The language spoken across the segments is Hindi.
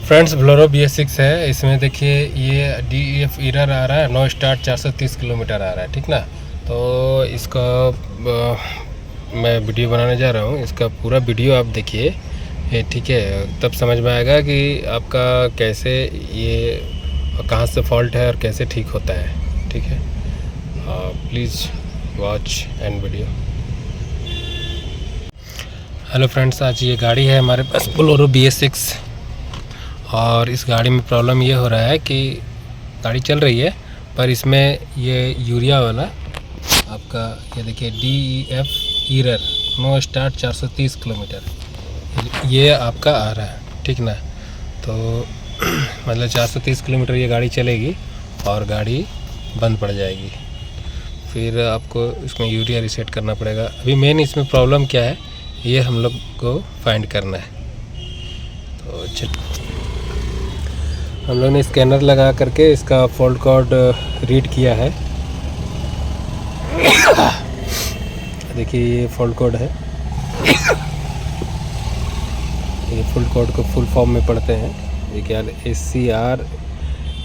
फ्रेंड्स बोलेरो BS6 है। इसमें देखिए ये DEF एरर आ रहा है, नो स्टार्ट 430 किलोमीटर आ रहा है, ठीक ना। तो इसका मैं वीडियो बनाने जा रहा हूँ। इसका पूरा वीडियो आप देखिए, ये ठीक है, तब समझ में आएगा कि आपका कैसे ये कहाँ से फॉल्ट है और कैसे ठीक होता है, ठीक है। Please watch and video. Hello friends, आज ये गाड़ी है हमारे पास बोलेरो BS6 और इस गाड़ी में प्रॉब्लम ये हो रहा है कि गाड़ी चल रही है पर इसमें ये यूरिया वाला आपका ये देखिए DEF error know start 430 kilometre ये आपका आ रहा है, ठीक ना। तो मतलब 430 किलोमीटर ये गाड़ी चलेगी और गाड़ी बंद पड़ जाएगी। फिर आपको इसमें यूरिया रीसेट करना पड़ेगा। अभी मेन इसमें प्रॉब्लम क्या है ये हम लोग को फाइंड करना है। तो हम लोग ने स्कैनर लगा करके इसका फॉल्ट कोड रीड किया है। देखिए ये फॉल्ट कोड है। ये फुल कोड को फुल फॉर्म में पढ़ते हैं। ये क्या है, SCR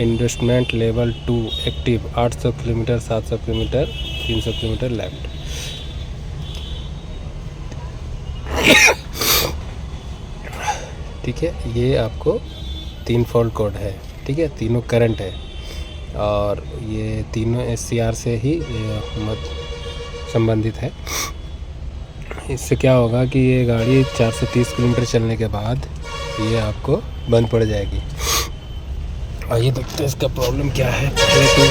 investment level 2 active 800 kilometre 700 kilometre 300 kilometre left. ठीक है, ये आपको 3 फॉल्ट कोड है, ठीक है, तीनों करंट है और ये तीनों SCR से ही संबंधित है। इससे क्या होगा कि ये गाड़ी 430 किलोमीटर चलने के बाद ये आपको बंद पड़ जाएगी। और ये देखते हैं इसका प्रॉब्लम क्या है। पहले तो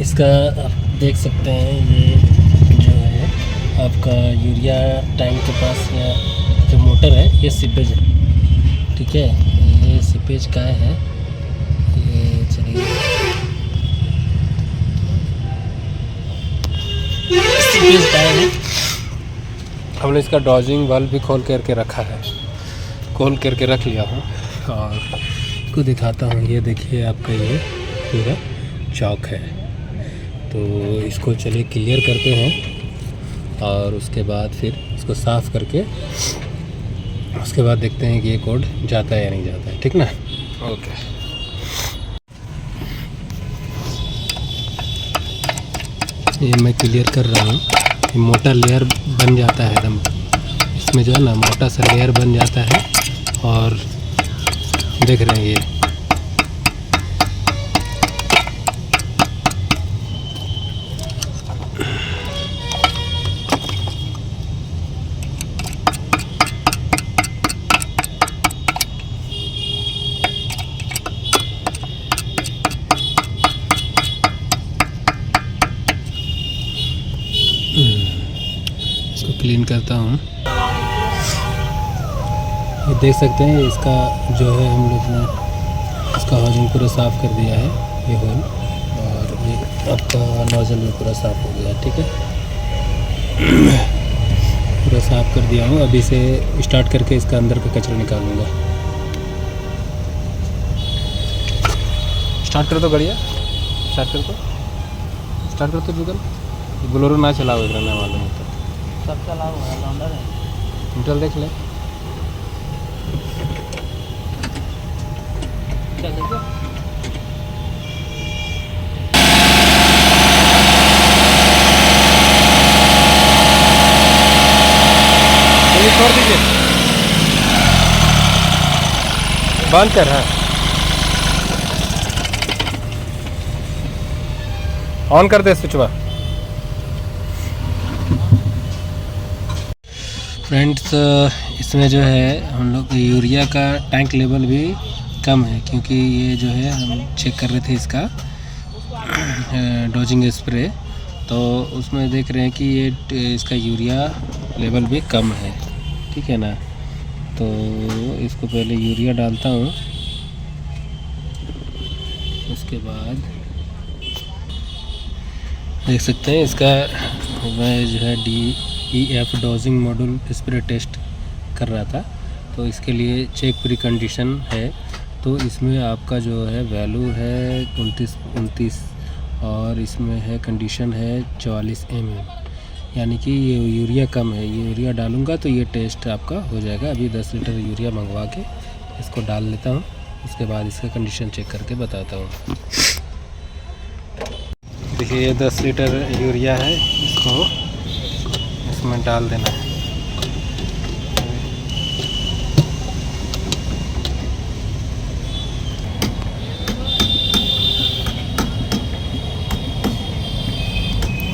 इसका आप देख सकते हैं, ये जो है आपका यूरिया टैंक के पास या जो मोटर है ये सीपेज है, ठीक है। ये सीपेज का है, ये चलिए सीपेज का है। हमने इसका डॉजिंग वाल्व भी खोल करके रखा है, खोल करके रख लिया हूँ और इसको दिखाता हूँ। ये देखिए आपका ये पूरा चौक है। तो इसको चलिए क्लियर करते हैं और उसके बाद फिर इसको साफ़ करके उसके बाद देखते हैं कि ये कोड जाता है या नहीं जाता है, ठीक ना। ओके, ये मैं क्लियर कर रहा हूँ। ये मोटा लेयर बन जाता है एकदम, इसमें जो है ना मोटा सा लेयर बन जाता है और देख रहे हैं ये इसको क्लीन करता हूँ। ये देख सकते हैं इसका जो है हम लोग ने इसका हॉजिंग पूरा साफ़ कर दिया है, ये होल, और ये आपका नोजल भी पूरा साफ़ हो गया है, ठीक है। पूरा साफ़ कर दिया हूँ। अभी से स्टार्ट करके इसका अंदर का कचरा निकालूंगा। स्टार्ट कर दो गाड़िया, स्टार्ट कर दो जुगल। बोलेरो ना चलाओ, इधर ना मालूम है तो सब चलाओ लॉन्डर है। मीटर देख ले। क्या देखो छोड़ दीजिए, बंद कर। हाँ, ऑन कर दे स्विचवा। फ्रेंड्स, इसमें जो है हम लोग यूरिया का टैंक लेवल भी कम है, क्योंकि ये जो है हम चेक कर रहे थे इसका डोजिंग स्प्रे, तो उसमें देख रहे हैं कि ये इसका यूरिया लेवल भी कम है, ठीक है ना। तो इसको पहले यूरिया डालता हूँ, उसके बाद देख सकते हैं इसका मैं जो है DEF dosing module spray test कर रहा था। तो इसके लिए चेक प्री कंडीशन है तो इसमें आपका जो है वैल्यू है 29 और इसमें है कंडीशन है 44 mm, यानी कि ये यूरिया कम है। ये यूरिया डालूंगा तो ये टेस्ट आपका हो जाएगा। अभी 10 लीटर यूरिया मंगवा के इसको डाल लेता हूँ, उसके बाद इसका कंडीशन चेक करके बताता हूँ। देखिए ये 10 लीटर यूरिया है, इसको इसमें डाल देना है।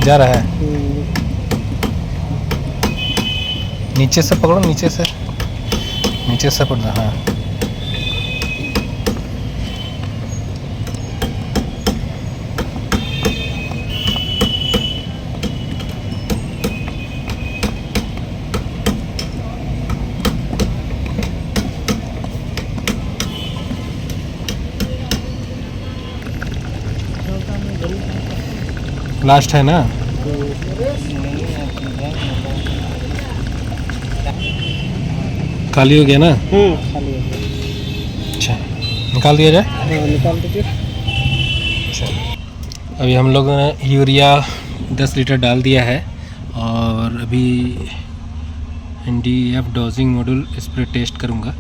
जा रहा है, नीचे से पकड़ो, नीचे से पकड़ना। हाँ लास्ट है ना? खाली हो गया ना? खाली है। अच्छा, निकाल दिया जाए। हाँ, निकाल दीजिए। अच्छा, अभी हम लोगों ने यूरिया 10 लीटर डाल दिया है और अभी NDF dosing module spray test करूँगा।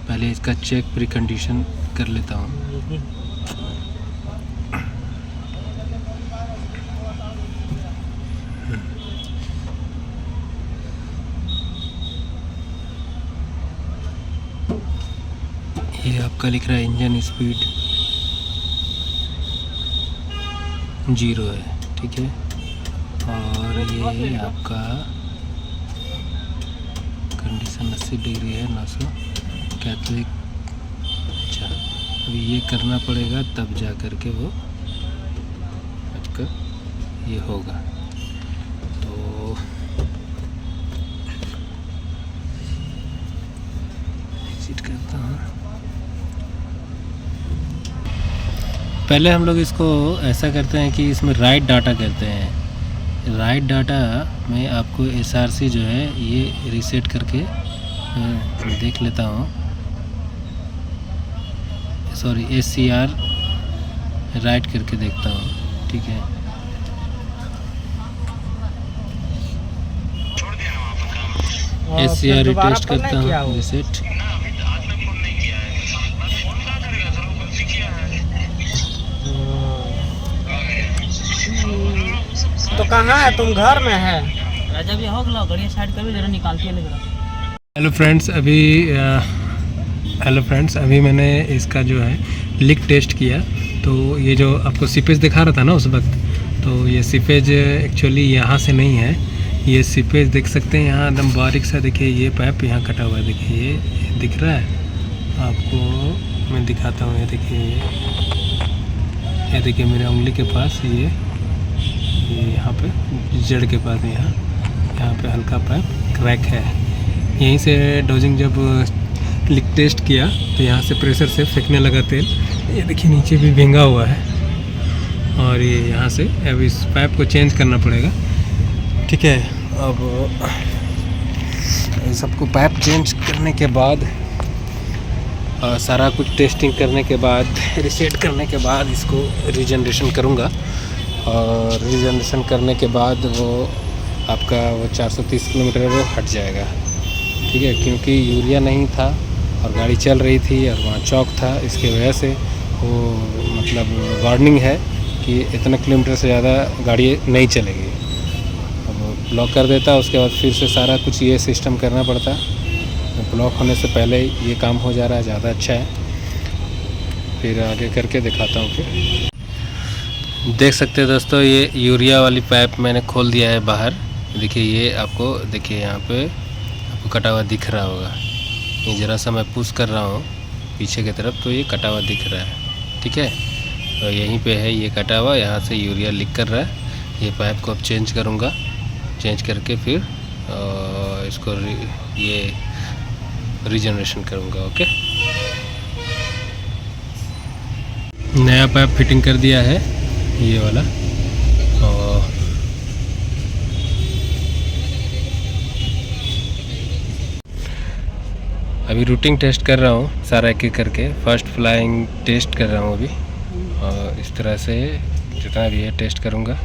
पहले इसका चेक प्री कंडीशन कर लेता हूँ। ये आपका लिख रहा है इंजन स्पीड 0 है, ठीक है। और ये आपका कंडीशन 80 डिग्री है, 900 कैथोलिक। अच्छा, अभी ये करना पड़ेगा तब जा कर के वो आपका ये होगा। तो एग्जिट करता हूँ। पहले हम लोग इसको ऐसा करते हैं कि इसमें राइट डाटा करते हैं। राइट डाटा में आपको SRC जो है ये रीसेट करके देख लेता हूँ। सॉरी, SCR राइट करके देखता हूँ, ठीक है। SCR टेस्ट करता हूँ, रीसेट। तो कहाँ है तुम? घर में है? राजा भी हो गया, गाड़ी साइड कर जरा निकाल के ले जरा। हेलो फ्रेंड्स, अभी मैंने इसका जो है लीक टेस्ट किया। तो ये जो आपको सीपेज दिखा रहा था ना उस वक्त, तो ये सीपेज एक्चुअली यहाँ से नहीं है। ये सीपेज देख सकते हैं यहाँ एकदम बारीक सा। देखिए ये पाइप यहाँ कटा हुआ है, देखिए ये दिख रहा है आपको। मैं दिखाता हूँ, ये देखिए मेरे उंगली के पास ये यहाँ पे जड़ के पास यहाँ पे हल्का पाइप क्रैक है। यहीं से डोजिंग जब लीक टेस्ट किया तो यहाँ से प्रेशर से फेंकने लगा तेल। ये देखिए नीचे भी भींगा हुआ है और ये यहाँ से अब इस पाइप को चेंज करना पड़ेगा, ठीक है। अब सबको पाइप चेंज करने के बाद सारा कुछ टेस्टिंग करने के बाद रीसेट करने के बाद इसको रीजनरेशन करूँगा। और रीजनरेशन करने के बाद वो आपका वो 430 किलोमीटर वो हट जाएगा, ठीक है। क्योंकि यूरिया नहीं था और गाड़ी चल रही थी और वहाँ चौक था, इसके वजह से वो मतलब वार्निंग है कि इतना किलोमीटर से ज़्यादा गाड़ी नहीं चलेगी। अब ब्लॉक कर देता, उसके बाद फिर से सारा कुछ ये सिस्टम करना पड़ता। ब्लॉक होने से पहले ये काम हो जा रहा है, ज़्यादा अच्छा है। फिर आगे करके दिखाता हूँ। फिर देख सकते हैं दोस्तों, ये यूरिया वाली पाइप मैंने खोल दिया है बाहर। देखिए ये आपको, देखिए यहाँ पे आपको कटा हुआ दिख रहा होगा। ये ज़रा सा मैं पुश कर रहा हूँ पीछे की तरफ, तो ये कटा हुआ दिख रहा है, ठीक है। तो यहीं पे है ये कटा हुआ, यहाँ से यूरिया लीक कर रहा है। ये पाइप को अब चेंज करूँगा, चेंज करके फिर इसको ये रीजनरेशन करूँगा। ओके, नया पाइप फिटिंग कर दिया है ये वाला। और अभी रूटिंग टेस्ट कर रहा हूँ सारा एक एक करके, फर्स्ट फ्लाइंग टेस्ट कर रहा हूँ अभी, और इस तरह से जितना भी है टेस्ट करूँगा।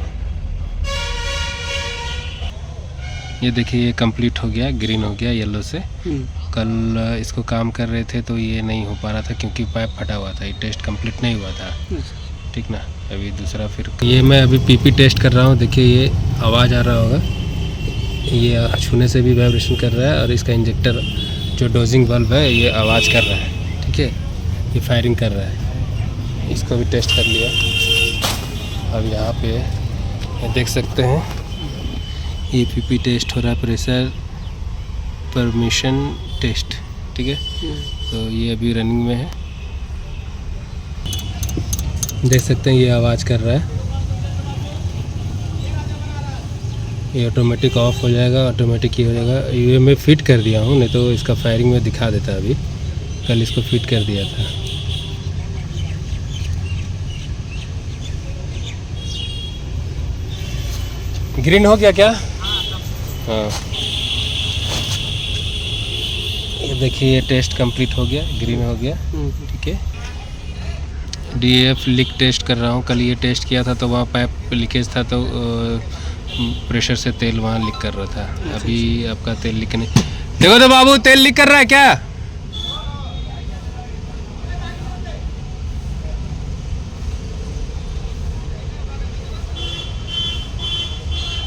ये देखिए ये कंप्लीट हो गया, ग्रीन हो गया येलो से। कल इसको काम कर रहे थे तो ये नहीं हो पा रहा था क्योंकि पाइप फटा हुआ था, ये टेस्ट कंप्लीट नहीं हुआ था, ठीक ना। अभी दूसरा फिर ये मैं अभी पीपी टेस्ट कर रहा हूँ। देखिए ये आवाज़ आ रहा होगा, ये छूने से भी वाइब्रेशन कर रहा है, और इसका इंजेक्टर जो डोजिंग बल्ब है ये आवाज़ कर रहा है, ठीक है, ये फायरिंग कर रहा है। इसको भी टेस्ट कर लिया। अब यहाँ पे ये देख सकते हैं ये पीपी टेस्ट हो रहा है, प्रेशर परमिशन टेस्ट, ठीक है। तो ये अभी रनिंग में है, देख सकते हैं ये आवाज़ कर रहा है। ये ऑटोमेटिक ऑफ हो जाएगा, ऑटोमेटिक ही हो जाएगा। ये मैं फिट कर दिया हूँ, नहीं तो इसका फायरिंग में दिखा देता अभी। कल इसको फिट कर दिया था। ग्रीन हो गया क्या? हाँ, ये देखिए ये टेस्ट कंप्लीट हो गया, ग्रीन हो गया, ठीक है। DAF लीक टेस्ट कर रहा हूँ। कल ये टेस्ट किया था तो वहाँ पाइप लीकेज था, तो प्रेशर से तेल वहाँ लीक कर रहा था। अभी आपका तेल लीक नहीं, देखो तो बाबू तेल लीक कर रहा है क्या?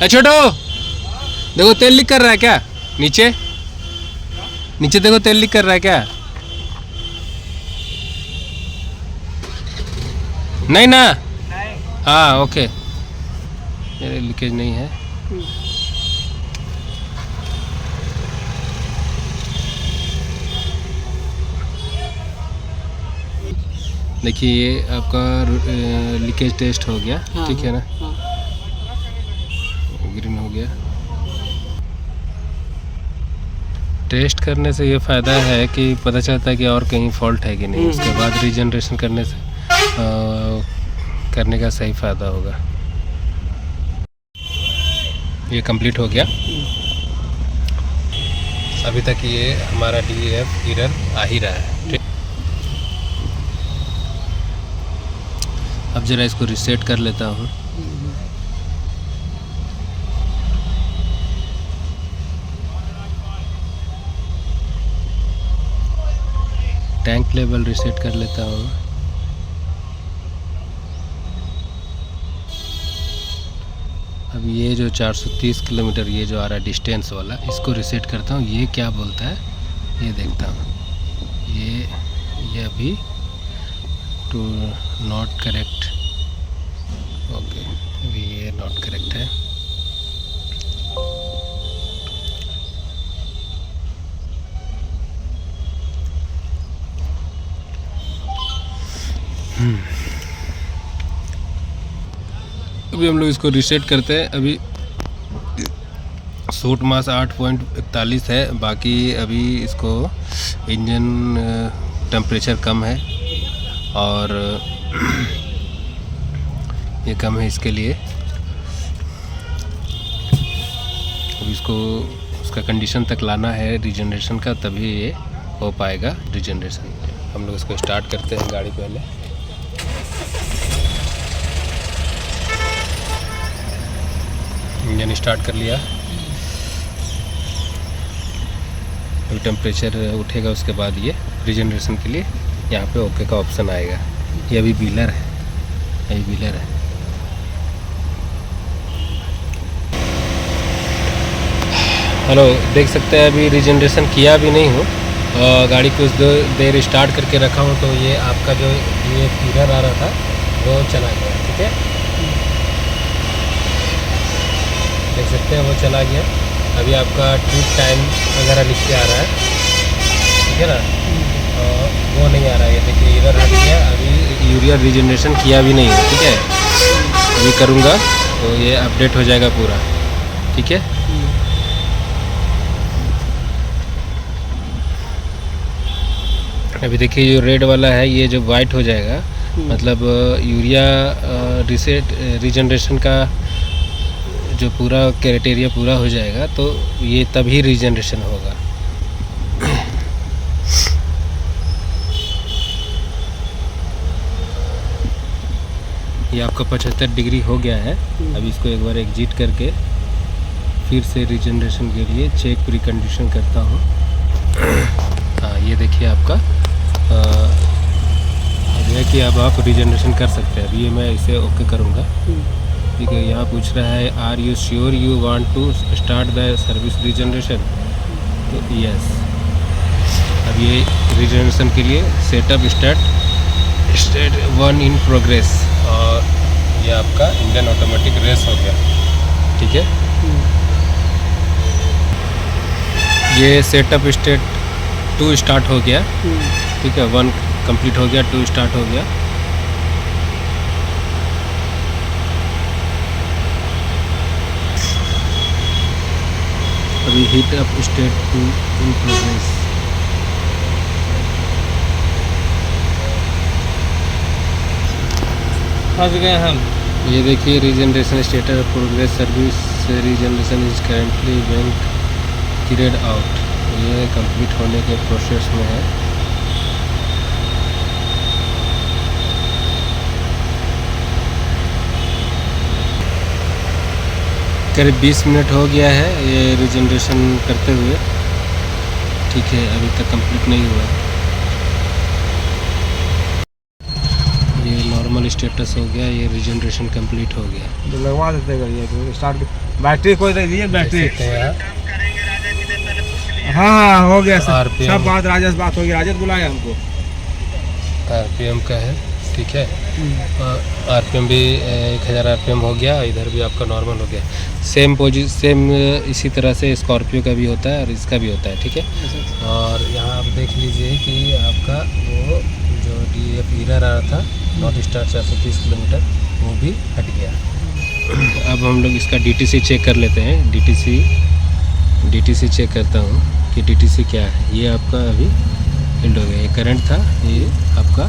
छोटो देखो तेल लीक कर रहा है क्या? नीचे नीचे देखो तेल लीक कर रहा है क्या? नहीं ना? हाँ ओके, मेरे लीकेज नहीं है। देखिए ये आपका लीकेज टेस्ट हो गया, ठीक है ना, ग्रीन हो गया। टेस्ट करने से ये फ़ायदा है कि पता चलता है कि और कहीं फॉल्ट है कि नहीं, उसके बाद रीजनरेशन करने से करने का सही फ़ायदा होगा। ये कंप्लीट हो गया। अभी तक ये हमारा DAF एरर आ ही रहा है, ठीक। अब ज़रा इसको रीसेट कर लेता हूँ। टैंक लेवल रीसेट कर लेता हूँ। अब ये जो 430 किलोमीटर ये जो आ रहा है डिस्टेंस वाला, इसको रीसेट करता हूँ। ये क्या बोलता है ये देखता हूँ। ये अभी टू नॉट करेक्ट, ओके, अभी ये नॉट करेक्ट है। अभी हम लोग इसको रीसेट करते हैं। अभी सूट मास 8.41 है, बाकी अभी इसको इंजन टेम्परेचर कम है और ये कम है, इसके लिए अब इसको उसका कंडीशन तक लाना है रीजनरेशन का, तभी ये हो पाएगा रीजनरेशन। हम लोग इसको स्टार्ट करते हैं गाड़ी पहले। इंजन स्टार्ट कर लिया। अभी टेम्परेचर उठेगा, उसके बाद ये रीजनरेशन के लिए यहाँ पे ओके का ऑप्शन आएगा। ये अभी व्हीलर है, अभी व्हीलर है। हेलो, देख सकते हैं अभी रीजनरेशन किया भी नहीं हूँ, गाड़ी कुछ देर स्टार्ट करके रखा हूँ, तो ये आपका जो ये एरर आ रहा था वो चला गया, ठीक है, देख सकते हैं वो चला गया। अभी आपका ट्रिप टाइम वगैरह लिख के आ रहा है, ठीक है ना, वो नहीं आ रहा है। ये देखिए एरर हट गया। अभी यूरिया रीजनरेशन किया भी नहीं है, ठीक है, अभी करूँगा तो ये अपडेट हो जाएगा पूरा, ठीक है। अभी देखिए जो रेड वाला है ये जो वाइट हो जाएगा, मतलब यूरिया रीजनरेशन का जो पूरा क्राइटेरिया पूरा हो जाएगा, तो ये तभी रीजनरेशन होगा। ये आपका 75 डिग्री हो गया है। अब इसको एक बार एग्जिट करके फिर से रीजनरेशन के लिए चेक प्री कंडीशन करता हूँ। हाँ, ये देखिए आपका अब है कि अब आप रीजनरेशन कर सकते हैं। अभी ये मैं इसे ओके करूँगा। ठीक है, यहाँ पूछ रहा है are you sure you want to start the service regeneration, तो यस। अब ये रीजनरेशन के लिए सेटअप स्टेट 1 इन प्रोग्रेस, और ये आपका इंजन ऑटोमेटिक रेस हो गया। ठीक है, ये सेटअप स्टेट 2 स्टार्ट हो गया। ठीक है, 1 कंप्लीट हो गया, 2 स्टार्ट हो गया। अभी heat up state 2 in progress. फंस गए हम। ये देखिए regeneration status progress service regeneration is currently being carried out. ये कंप्लीट होने के प्रोसेस में है। करीब 20 मिनट हो गया है ये रीजनरेशन करते हुए। ठीक है, अभी तक कंप्लीट नहीं हुआ। ये नॉर्मल स्टेटस हो गया, ये रीजनरेशन कंप्लीट हो गया। तो लगवा देते गाड़ी स्टार्ट। बैटरी कोई दे दिए बैटरी। हाँ हो गया सर, सब बात राजेश बात हो गई। राजेश बुलाया हमको। आरपीएम का है। ठीक है, आरपीएम भी 1000 आरपीएम हो गया। इधर भी आपका नॉर्मल हो गया। सेम इसी तरह से स्कॉर्पियो का भी होता है और इसका भी होता है। ठीक है, और यहाँ आप देख लीजिए कि आपका वो जो DF एरर आ रहा था नॉट स्टार्ट 430 किलोमीटर, वो भी हट गया। अब हम लोग इसका DTC चेक कर लेते हैं। DTC चेक करता हूँ कि DTC क्या है। ये आपका अभी एंड हो गया। ये करंट था, ये आपका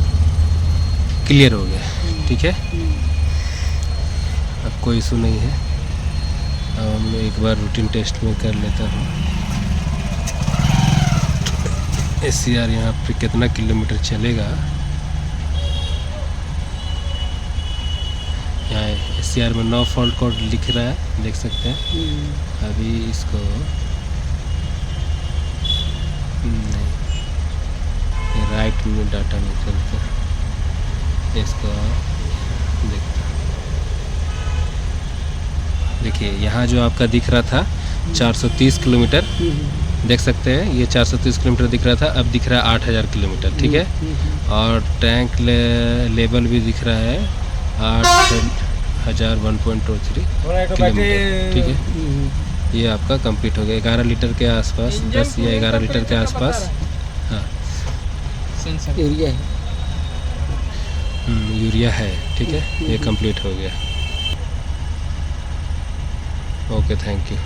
क्लियर हो गया। ठीक है, अब कोई इशू नहीं है। अब हम लोग एक बार रूटीन टेस्ट में कर लेता हूँ। SCR यहाँ पे कितना किलोमीटर चलेगा। यहाँ SCR में नो फॉल्ट कोड लिख रहा है, देख सकते हैं। अभी इसको नहीं, ये राइट में डाटा में चलता है। इसको देखिए, यहाँ जो आपका दिख रहा था 430 किलोमीटर, देख सकते हैं ये 430 किलोमीटर दिख रहा था, अब दिख रहा है 8000 किलोमीटर। ठीक है, और टैंक लेवल भी दिख रहा है 8000 1.23 किलोमीटर। ठीक है, ये आपका कंप्लीट हो गया 11 लीटर के आसपास, 10 या 11 लीटर के आसपास। हाँ, यूरिया है। यूरिया है। ठीक है, ये कंप्लीट हो गया। Okay, thank you.